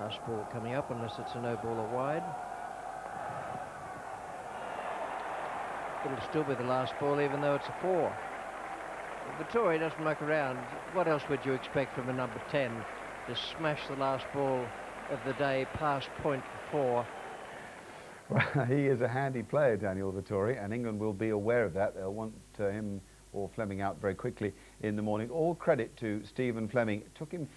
Last ball coming up, unless it's a no ball or wide. It'll still be the last ball, even though it's a 4. If VETTORI doesn't muck around, what else would you expect from a number 10 to smash the last ball of the day past point 4? Well, he is a handy player, Daniel VETTORI, and England will be aware of that. They'll want him or Fleming out very quickly in the morning. All credit to Stephen Fleming. It took him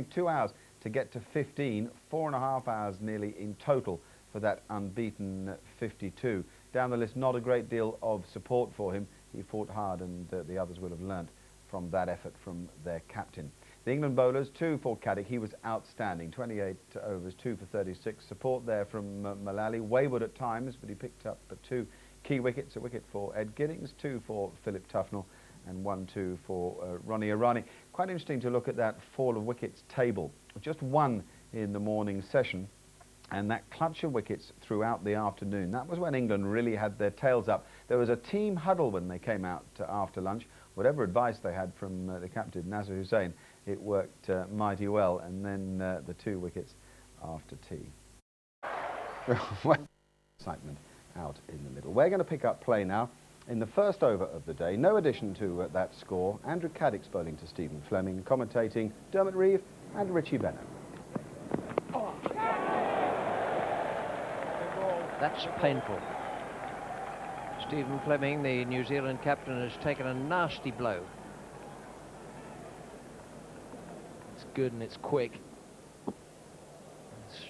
2 hours to get to 15, 4.5 hours nearly in total for that unbeaten 52. Down the list, not a great deal of support for him. He fought hard, and the others will have learnt from that effort from their captain. The England bowlers, 2 for Caddick. He was outstanding. 28 overs, 2 for 36. Support there from Mullally. Wayward at times, but he picked up 2 key wickets. A wicket for Ed Giddings, 2 for Philip Tufnell, and 1-2 for Ronnie Irani. Quite interesting to look at that fall of wickets table. Just 1 in the morning session, and that clutch of wickets throughout the afternoon. That was when England really had their tails up. There was a team huddle when they came out after lunch. Whatever advice they had from the captain, Nazar Hussain, it worked mighty well. And then the 2 wickets after tea. Excitement out in the middle. We're going to pick up play now. In the first over of the day, no addition to that score. Andrew Caddick's bowling to Stephen Fleming, commentating Dermot Reeve and Richie Bennett. That's painful. Stephen Fleming, the New Zealand captain, has taken a nasty blow. It's good and it's quick.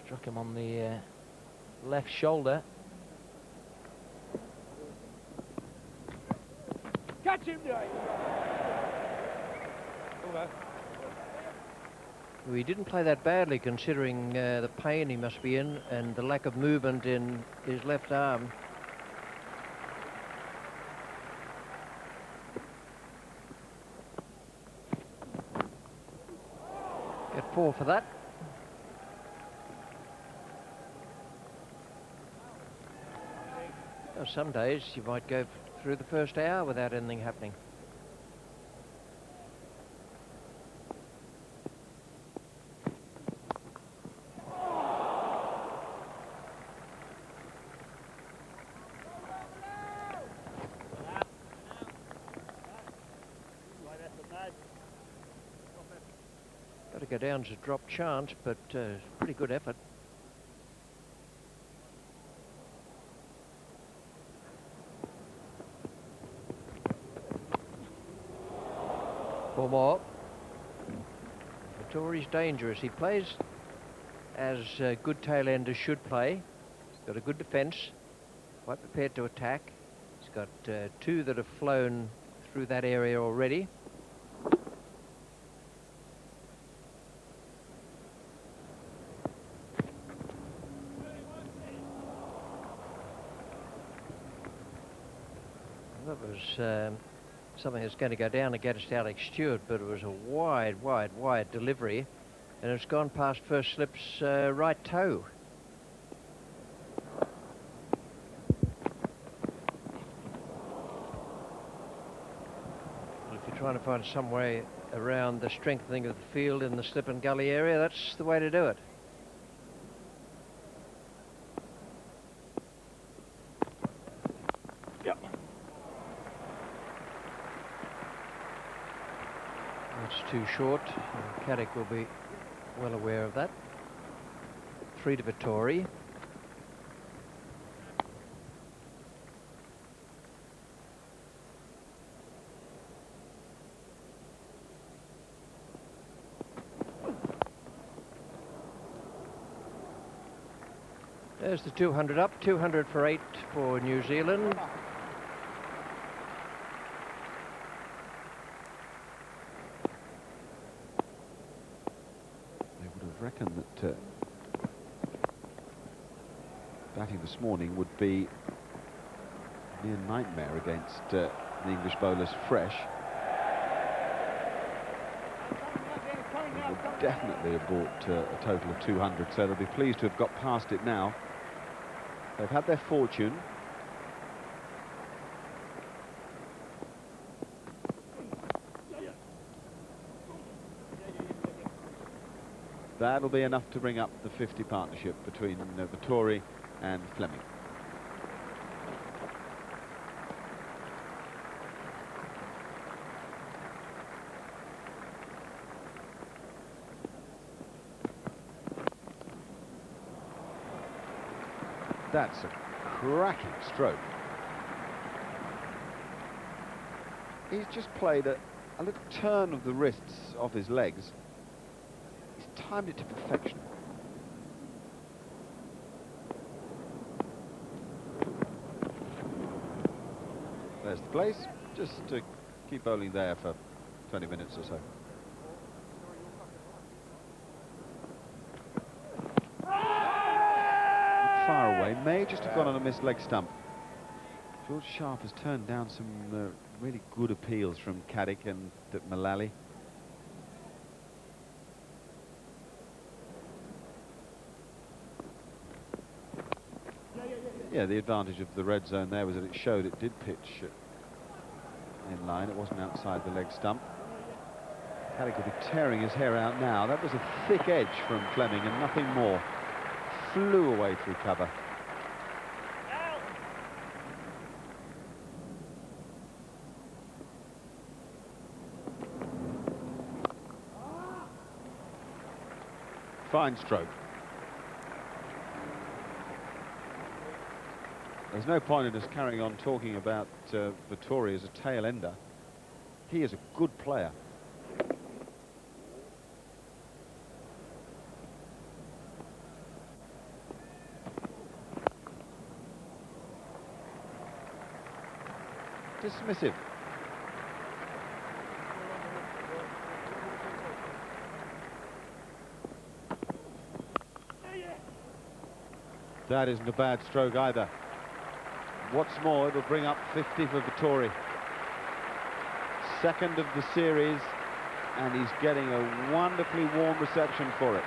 Struck him on the left shoulder. Catch him, Dave! He didn't play that badly, considering the pain he must be in and the lack of movement in his left arm. Get 4 for that. Well, some days you might go through the first hour without anything happening. Got to go down to drop chance, but pretty good effort. Four more. VETTORI's dangerous. He plays as good tail-enders should play. He's got a good defence, quite prepared to attack. He's got 2 that have flown through that area already. That was something that's going to go down against Alex Stewart, but it was a wide delivery, and it's gone past first slip's right toe. Well, if you're trying to find some way around the strengthening of the field in the slip and gully area, that's the way to do it. It's too short, and Caddick will be well aware of that. 3 to VETTORI. There's the 200 up, 200 for 8 for New Zealand. Reckon that batting this morning would be a near nightmare against the English bowlers fresh. They would definitely have bought a total of 200, so they'll be pleased to have got past it now. They've had their fortune. That'll be enough to bring up the 50 partnership between Vettori and Fleming. That's a cracking stroke. He's just played a little turn of the wrists of his legs. He's timed it to perfection. There's the place, just to keep bowling there for 20 minutes or so. Far away, may just have gone on a missed leg stump. George Sharp has turned down some really good appeals from Caddick and Mullally. Yeah, the advantage of the red zone there was that it showed it did pitch in line. It wasn't outside the leg stump. Caddick will be tearing his hair out now. That was a thick edge from Fleming and nothing more. Flew away through cover. Fine stroke. There's no point in us carrying on talking about Vettori as a tail ender. He is a good player. Dismissive. That isn't a bad stroke either. What's more, it'll bring up 50 for Vettori. Second of the series, and he's getting a wonderfully warm reception for it.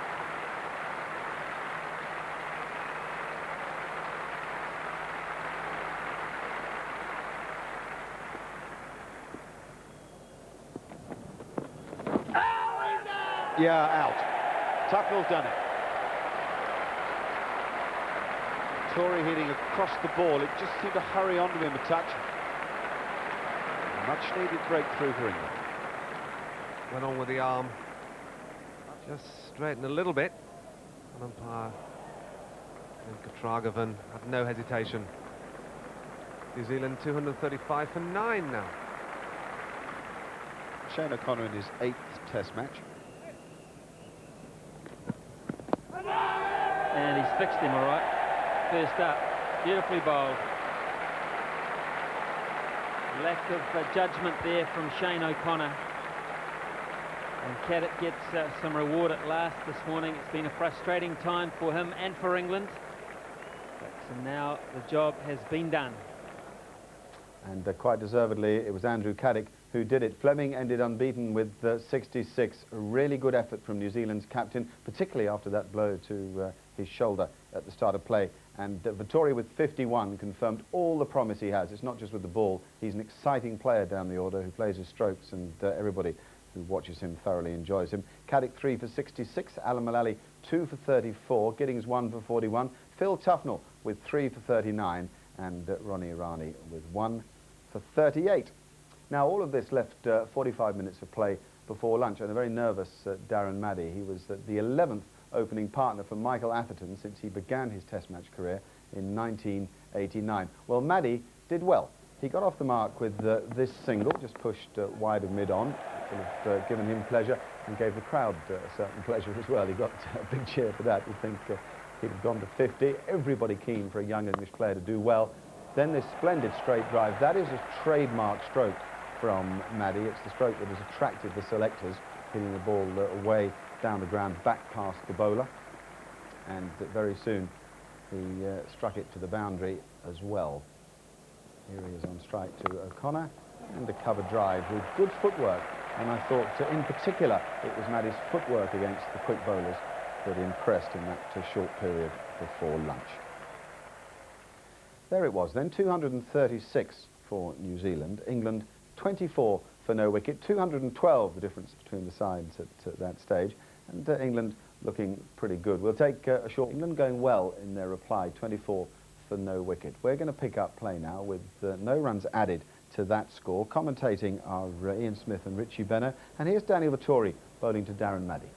Yeah, out. Tuckle's done it. Vettori hitting across the ball. It just seemed to hurry onto him a touch. Much needed breakthrough for England. Went on with the arm. Just straightened a little bit. And umpire and Katragavan had no hesitation. New Zealand 235 for 9 now. Shane O'Connor in his 8th Test match. And he's fixed him all right. First up, beautifully bowled. Lack of judgment there from Shane O'Connor. And Caddick gets some reward at last this morning. It's been a frustrating time for him and for England. So now the job has been done. And quite deservedly, it was Andrew Caddick who did it. Fleming ended unbeaten with 66. A really good effort from New Zealand's captain, particularly after that blow to his shoulder at the start of play. And Vettori with 51 confirmed all the promise he has. It's not just with the ball. He's an exciting player down the order who plays his strokes, and everybody who watches him thoroughly enjoys him. Caddick 3 for 66, Alan Mullally 2 for 34, Giddings 1 for 41, Phil Tufnell with 3 for 39, and Ronnie Irani with 1 for 38. Now all of this left 45 minutes of play before lunch, and a very nervous Darren Maddy. He was the 11th opening partner for Michael Atherton since he began his Test match career in 1989. Well, Maddy did well. He got off the mark with this single, just pushed wide of mid-on, sort of given him pleasure and gave the crowd a certain pleasure as well. He got a big cheer for that. You'd think he'd have gone to 50. Everybody keen for a young English player to do well. Then this splendid straight drive. That is a trademark stroke from Maddy. It's the stroke that has attracted the selectors, hitting the ball away down the ground, back past the bowler. And very soon he struck it to the boundary as well. Here he is on strike to O'Connor, and a cover drive with good footwork. And I thought, in particular, it was Maddy's footwork against the quick bowlers that impressed in that short period before lunch. There it was then, 236 for New Zealand. England 24 for no wicket, 212 the difference between the sides at that stage. And England looking pretty good. We'll take a short... England going well in their reply, 24 for no wicket. We're going to pick up play now with no runs added to that score. Commentating are Ian Smith and Richie Benner. And here's Daniel Vettori bowling to Darren Maddy.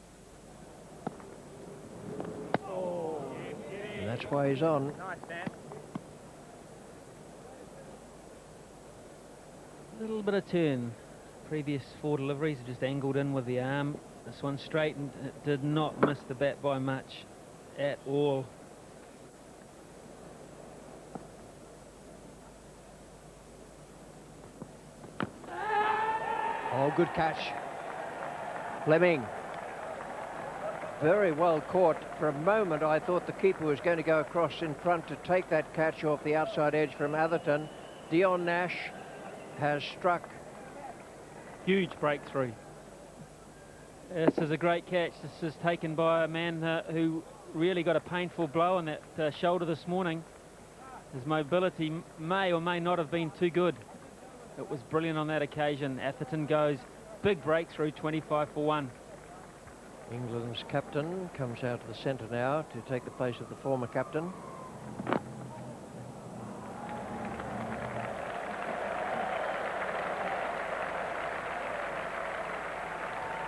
And that's why he's on. Nice, Dan. A little bit of turn. Previous 4 deliveries just angled in with the arm. This one straightened. It did not miss the bat by much at all. Oh, good catch. Fleming. Very well caught. For a moment, I thought the keeper was going to go across in front to take that catch off the outside edge from Atherton. Dion Nash has struck. Huge breakthrough. This is a great catch. This is taken by a man who really got a painful blow on that shoulder this morning. His mobility may or may not have been too good. It was brilliant on that occasion. Atherton goes, big breakthrough, 25 for 1. England's captain comes out to the centre now to take the place of the former captain.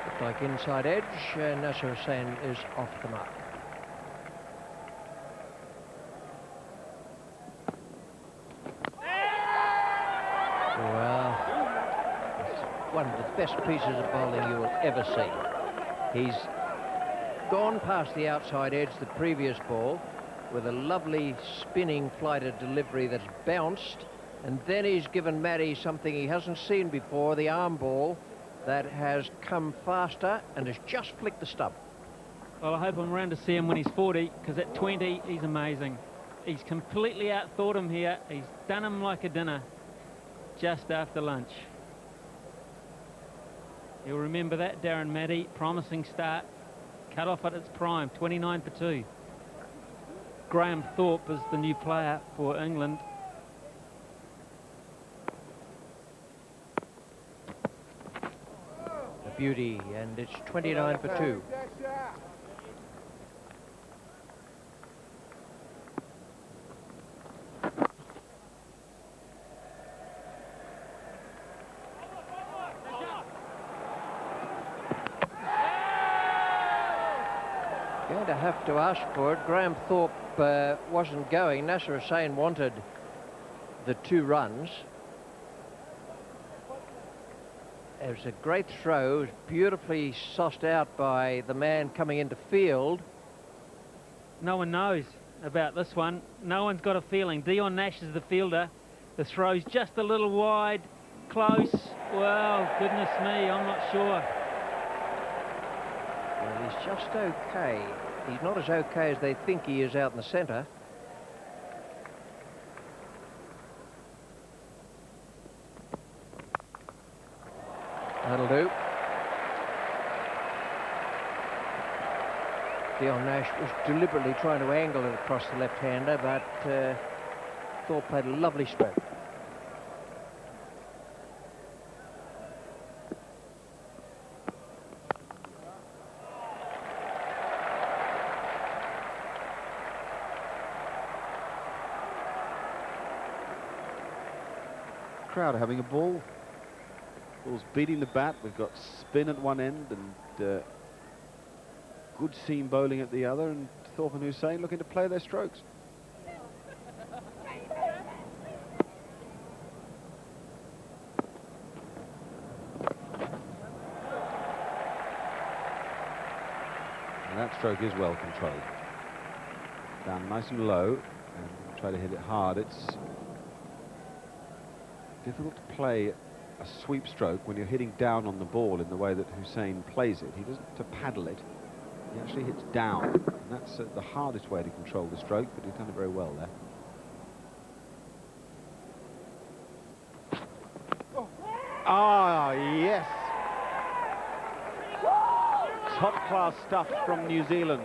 Looks like inside edge, and Nasser Hussain is off the mark. Well, it's one of the best pieces of bowling you will ever see. He's gone past the outside edge the previous ball with a lovely spinning flighted delivery that's bounced, and then he's given Maddy something he hasn't seen before, the arm ball that has come faster and has just flicked the stump. Well, I hope I'm around to see him when he's 40, because at 20 he's amazing. He's completely outthought him here. He's done him like a dinner just after lunch. You'll remember that, Darren Maddy, promising start, cut off at its prime, 29 for 2. Graham Thorpe is the new player for England. A beauty, and it's 29 for 2. Going to have to ask for it. Graham Thorpe wasn't going. Nasser Hussain wanted the 2 runs. It was a great throw. It was beautifully sussed out by the man coming into field. No one knows about this one. No one's got a feeling. Dion Nash is the fielder. The throw's just a little wide, close. Well, goodness me, I'm not sure. Well, he's just okay. He's not as okay as they think he is out in the centre. That'll do. Dion Nash was deliberately trying to angle it across the left-hander, but Thorpe played a lovely stroke. Crowd are having a ball. Ball's beating the bat. We've got spin at one end and good seam bowling at the other, and Thorpe and Hussain looking to play their strokes. And that stroke is well controlled. Down nice and low and try to hit it hard. It's difficult to play a sweep stroke when you're hitting down on the ball in the way that Hussain plays it. He doesn't to paddle it. He actually hits down. And that's the hardest way to control the stroke, but he's done it very well there. Ah, yes. Top-class stuff from New Zealand.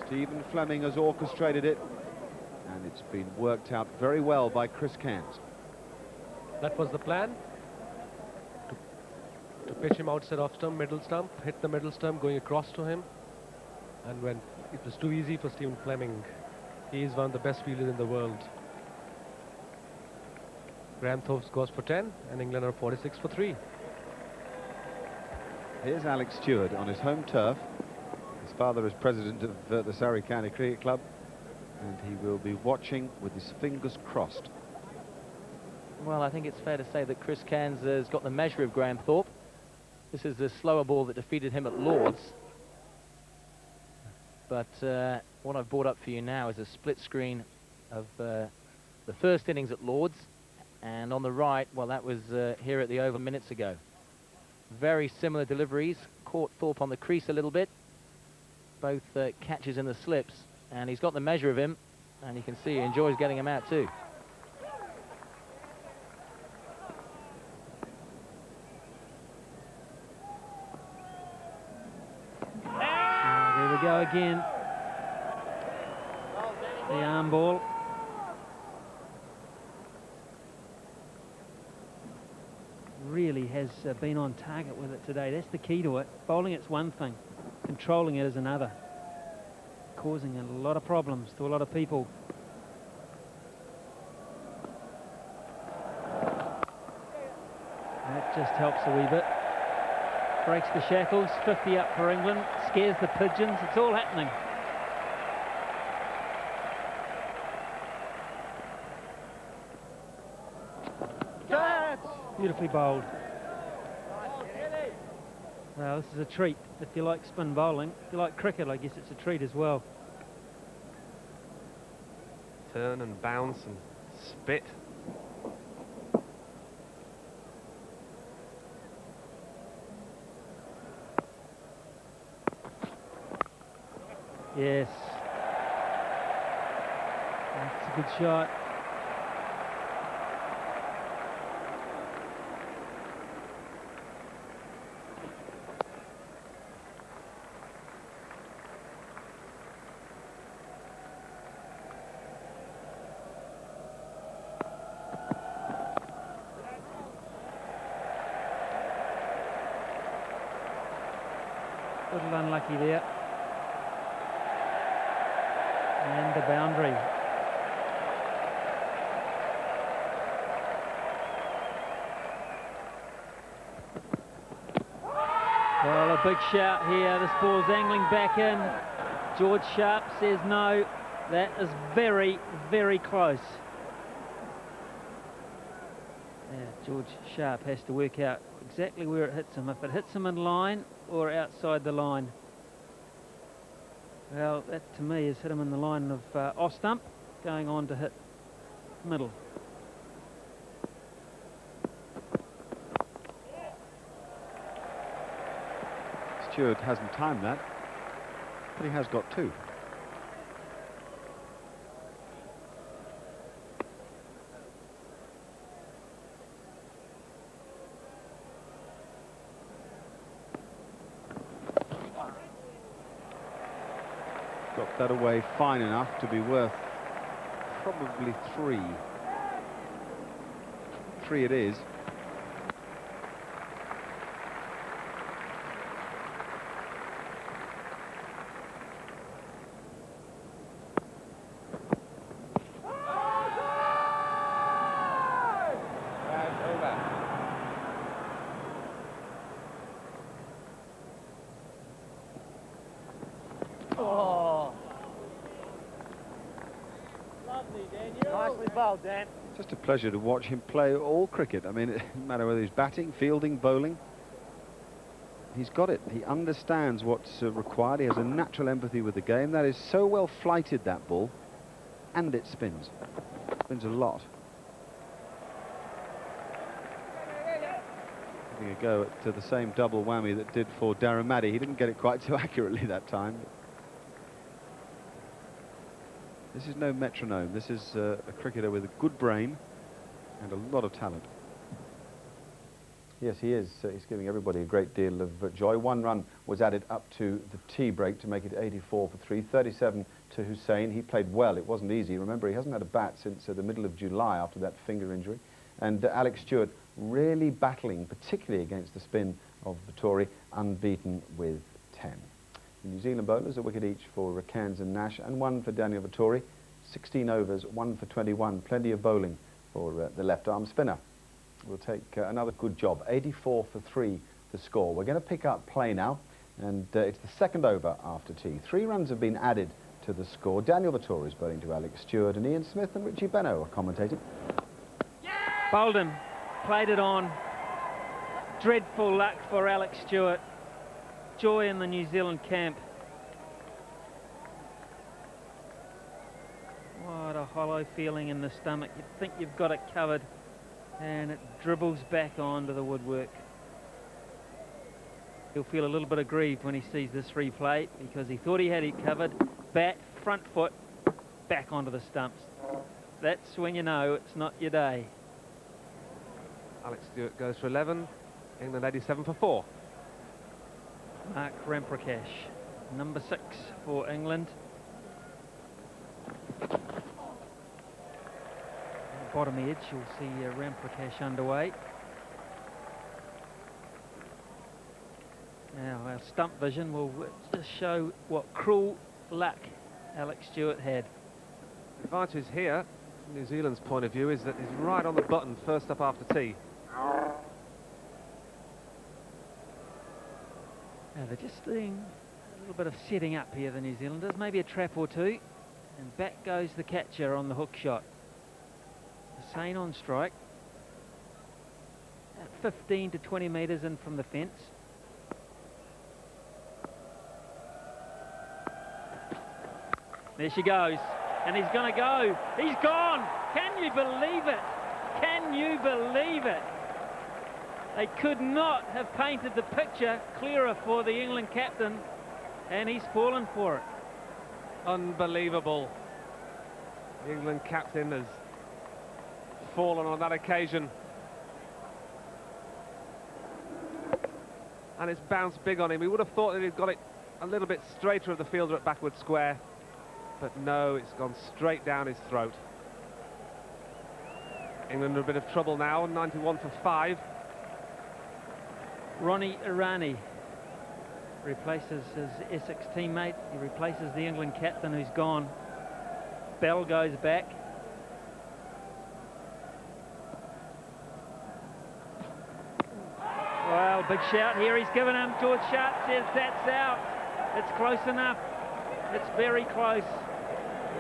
Stephen Fleming has orchestrated it, and it's been worked out very well by Chris Cairns. That was the plan? to pitch him outside off stump, middle stump, hit the middle stump, going across to him. And when it was too easy for Stephen Fleming, he is one of the best fielders in the world. Graham Thorpe scores for 10, and England are 46 for 3. Here's Alex Stewart on his home turf. His father is president of the Surrey County Cricket Club, and he will be watching with his fingers crossed. Well, I think it's fair to say that Chris Cairns has got the measure of Graham Thorpe. This is the slower ball that defeated him at Lord's. But what I've brought up for you now is a split screen of the first innings at Lord's. And on the right, well, that was here at the Oval minutes ago. Very similar deliveries. Caught Thorpe on the crease a little bit. Both catches in the slips. And he's got the measure of him. And you can see he enjoys getting him out too. There we go again. The arm ball. Really has been on target with it today. That's the key to it. Bowling it's one thing, controlling it is another. Causing a lot of problems to a lot of people. That just helps a wee bit. Breaks the shackles, 50 up for England, scares the pigeons, it's all happening. Beautifully bowled. Well, this is a treat. If you like spin bowling, if you like cricket, I guess it's a treat as well. Turn and bounce and spit. Yes. That's a good shot. A little unlucky there. And the boundary. Well, a big shout here. This ball's angling back in. George Sharp says no. That is very, very close. Yeah, George Sharp has to work out exactly where it hits him. If it hits him in line or outside the line. Well, that to me has hit him in the line of off stump, going on to hit middle. Stewart hasn't timed that, but he has got two. Got that away fine enough to be worth probably three. Three it is. Just a pleasure to watch him play all cricket. I mean, it doesn't matter whether he's batting, fielding, bowling. He's got it. He understands what's required. He has a natural empathy with the game. That is so well flighted, that ball. And it spins. Spins a lot. Having a go at the same double whammy that did for Darren Maddy. He didn't get it quite so accurately that time. This is no metronome. This is a cricketer with a good brain and a lot of talent. Yes, he is. He's giving everybody a great deal of joy. One run was added up to the tea break to make it 84 for 3, 37 to Hussain. He played well. It wasn't easy. Remember, he hasn't had a bat since the middle of July after that finger injury. And Alex Stewart really battling, particularly against the spin of VETTORI, unbeaten with 10. The New Zealand bowlers, a wicket each for CAIRNS and Nash, and one for Daniel VETTORI. 16 overs, 1 for 21. Plenty of bowling for the left-arm spinner. Will take another good job. 84 for 3 the score. We're going to pick up play now, and it's the second over after tea. 3 runs have been added to the score. Daniel VETTORI is bowling to Alex Stewart, and Ian Smith and Richie Benno are commentating. Bowled him, played it on. Dreadful luck for Alex Stewart. Joy in the New Zealand camp. What a hollow feeling in the stomach. You think you've got it covered, and it dribbles back onto the woodwork. He'll feel a little bit aggrieved when he sees this replay, because he thought he had it covered. Bat, front foot, back onto the stumps. That's when you know it's not your day. Alex Stewart goes for 11. England 87 for 4. Mark Ramprakash, number 6 for England. On the bottom edge, you'll see Ramprakash underway. Now our stump vision will just show what cruel luck Alex Stewart had. The advantage here, from New Zealand's point of view, is that he's right on the button first up after tea. Now they're just doing a little bit of setting up here, the New Zealanders, maybe a trap or two, and back goes the catcher on the hook shot. Hussain on strike, at 15 to 20 metres in from the fence. There she goes, and he's going to go. He's gone! Can you believe it? Can you believe it? They could not have painted the picture clearer for the England captain, and he's fallen for it. Unbelievable. The England captain has fallen on that occasion. And it's bounced big on him. We would have thought that he'd got it a little bit straighter of the fielder at backward square. But no, it's gone straight down his throat. England are in a bit of trouble now, 91 for 5. Ronnie Irani replaces his Essex teammate. He replaces the England captain who's gone. Bell goes back. Well, big shout here. He's given him. George Sharp says that's out. It's close enough. It's very close.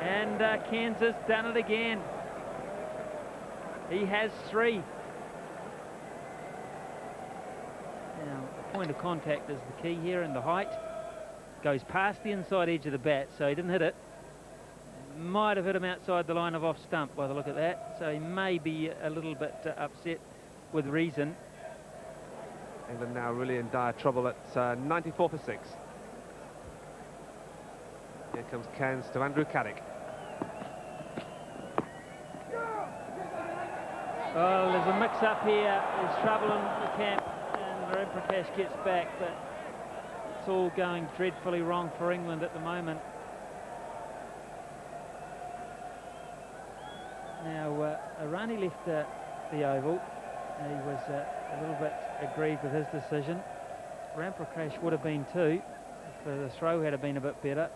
And Kansas done it again. He has 3. Now, the point of contact is the key here, and the height goes past the inside edge of the bat, so he didn't hit it. Might have hit him outside the line of off stump by the look at that, so he may be a little bit upset with reason. England now really in dire trouble at 94 for 6. Here comes Cairns to Andrew Caddick. Well, there's a mix-up here. There's trouble in the camp, and Ramprakash gets back, but it's all going dreadfully wrong for England at the moment. Now, Irani left the oval. He was a little bit aggrieved with his decision. Ramprakash would have been too if the throw had been a bit better.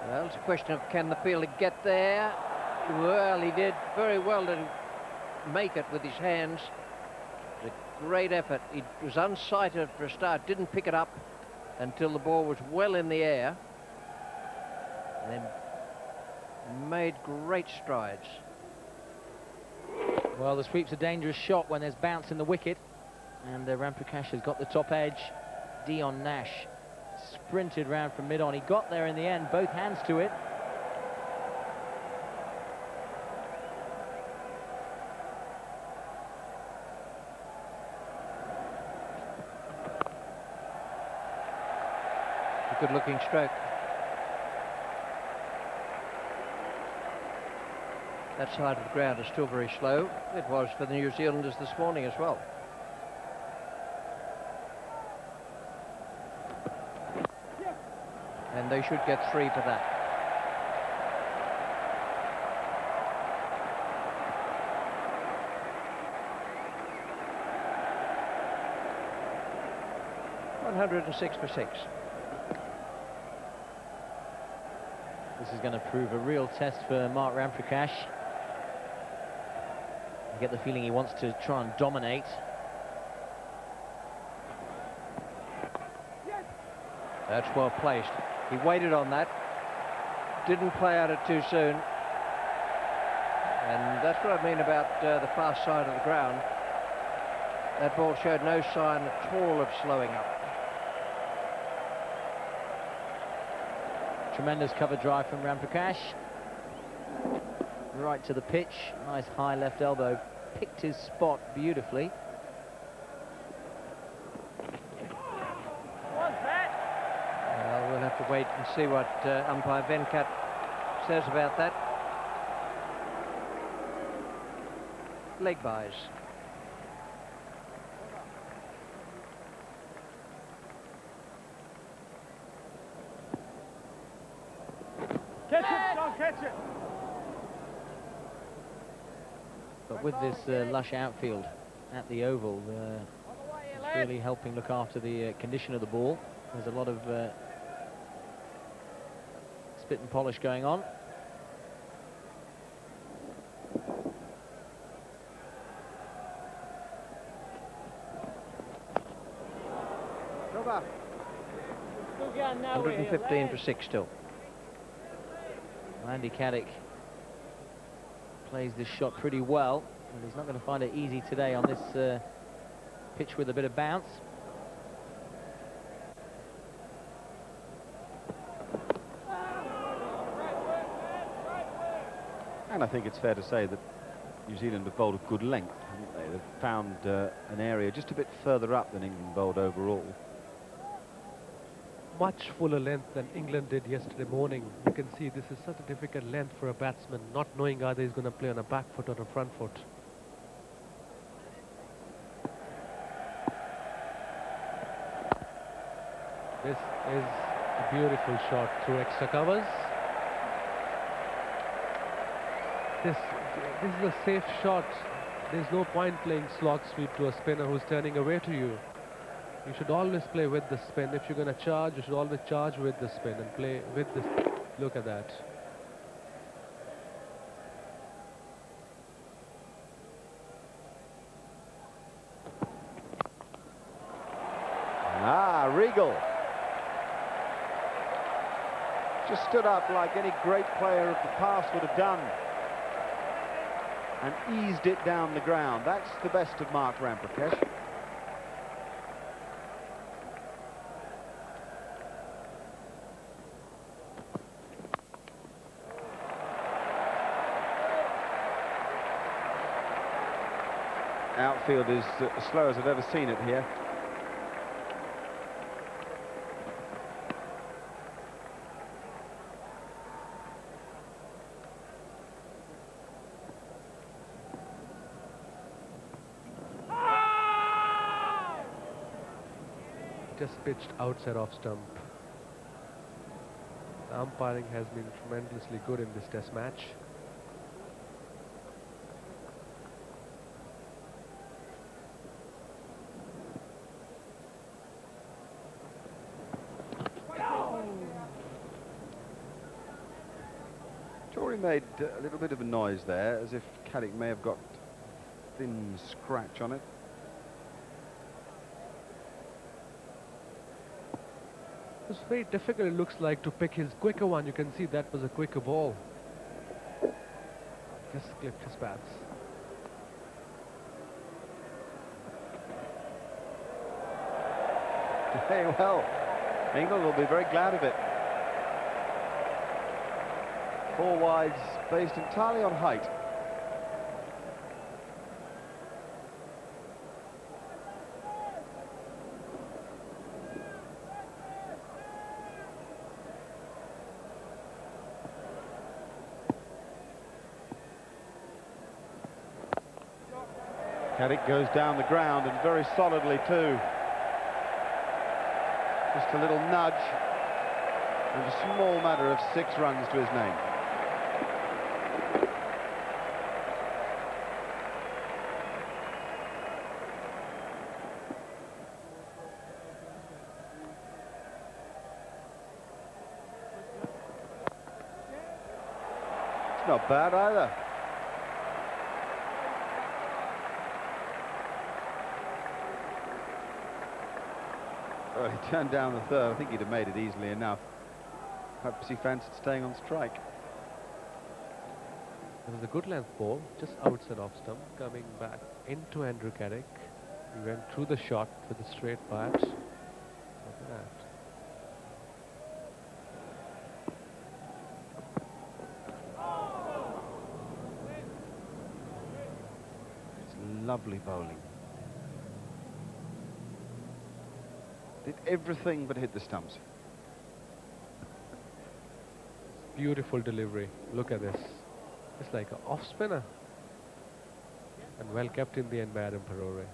Well, it's a question of can the fielder get there? Well, he did very well to make it with his hands. It was a great effort. He was unsighted for a start, didn't pick it up until the ball was well in the air, and then made great strides. Well, the sweep's a dangerous shot when there's bounce in the wicket, and Ramprakash has got the top edge. Dion Nash sprinted round from mid-on. He got there in the end, both hands to it. A good-looking stroke. That side of the ground is still very slow. It was for the New Zealanders this morning as well. And they should get 3 for that. 106 for 6. This is going to prove a real test for Mark Ramprakash. I get the feeling he wants to try and dominate. That's well placed. He waited on that. Didn't play out it too soon. And that's what I mean about the fast side of the ground. That ball showed no sign at all of slowing up. Tremendous cover drive from Ramprakash. Right to the pitch. Nice high left elbow. Picked his spot beautifully. Well, we'll have to wait and see what umpire Venkat says about that. Leg byes. Catch it, John, catch it. But with this lush outfield at the Oval, it's really helping look after the condition of the ball. There's a lot of spit and polish going on. Over. 115 for 6 still. Andy Caddick plays this shot pretty well, and he's not going to find it easy today on this pitch with a bit of bounce. And I think it's fair to say that New Zealand have bowled a good length, haven't they? They've found an area just a bit further up than England bowled overall. Much fuller length than England did yesterday morning. You can see this is such a difficult length for a batsman, not knowing either he's going to play on a back foot or a front foot. This is a beautiful shot through extra covers. This is a safe shot. There's no point playing slog sweep to a spinner who's turning away to you. You should always play with the spin. If you're going to charge, you should always charge with the spin and play with the... Look at that. Regal just stood up like any great player of the past would have done and eased it down the ground. That's the best of Mark Ramprakash. Outfield is as slow as I've ever seen it here. Just pitched outside off stump. The umpiring has been tremendously good in this test match. Tory made a little bit of a noise there, as if Caddick may have got a thin scratch on it. It's very difficult, it looks like, to pick his quicker one. You can see that was a quicker ball. Just clipped his bats. Hey, well, England will be very glad of it. 4 wides based entirely on height. Caddick goes down the ground, and very solidly too. Just a little nudge, and a small matter of 6 runs to his name. not bad either. Oh, he turned down the third. I think he'd have made it easily enough. Perhaps he fancied staying on strike. It was a good length ball, just outside off stump, coming back into Andrew Carrick. He went through the shot with a straight bat. Look at that. It's lovely bowling. Did everything but hit the stumps. Beautiful delivery. Look at this. It's like an off spinner. And well kept in the end by Adam Perore.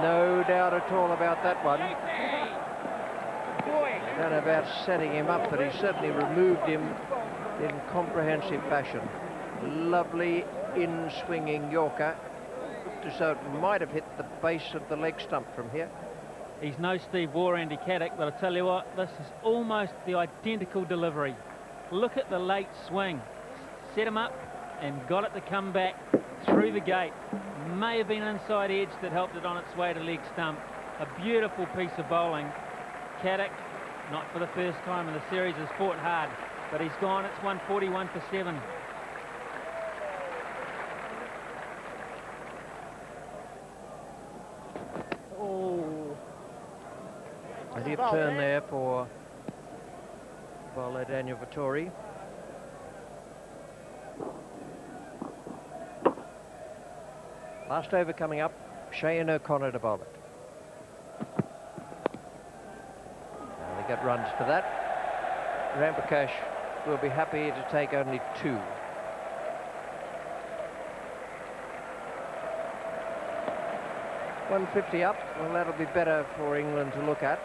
No doubt at all about that one. I don't know about setting him up, but he certainly removed him in comprehensive fashion. Lovely in-swinging Yorker, so it might have hit the base of the leg stump from here. He's no Steve Waugh, Andy Caddick, but I tell you what, this is almost the identical delivery. Look at the late swing. Set him up and got it to come back through the gate. May have been inside edge that helped it on its way to leg stump. A beautiful piece of bowling. Caddick, not for the first time in the series, has fought hard, but he's gone. It's 141 for 7. A deep turn there for bowler Daniel Vettori. Last over coming up, Shane O'Connor to bowl it. Now they get runs for that. Ramprakash will be happy to take only 2. .150 up, well, that'll be better for England to look at.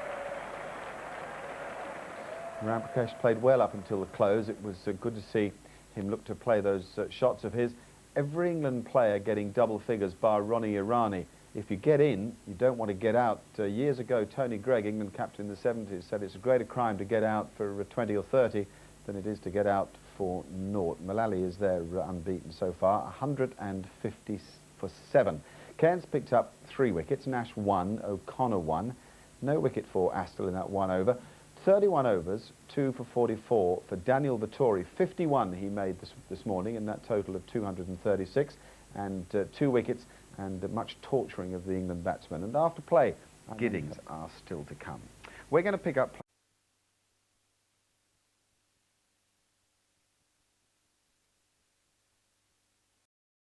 Ramprakash played well up until the close. It was good to see him look to play those shots of his. Every England player getting double figures bar Ronnie Irani. If you get in, you don't want to get out. Years ago, Tony Greig, England captain in the 70s, said it's a greater crime to get out for 20 or 30 than it is to get out for naught. Mullally is there unbeaten so far, 150 for 7. Cairns picked up 3 wickets, Nash 1, O'Connor 1. No wicket for Astle in that 1 over. 31 overs, 2 for 44 for Daniel Vettori. 51 he made this morning in that total of 236, and 2 wickets and much torturing of the England batsmen. And after play, Giddings are still to come. We're going to pick up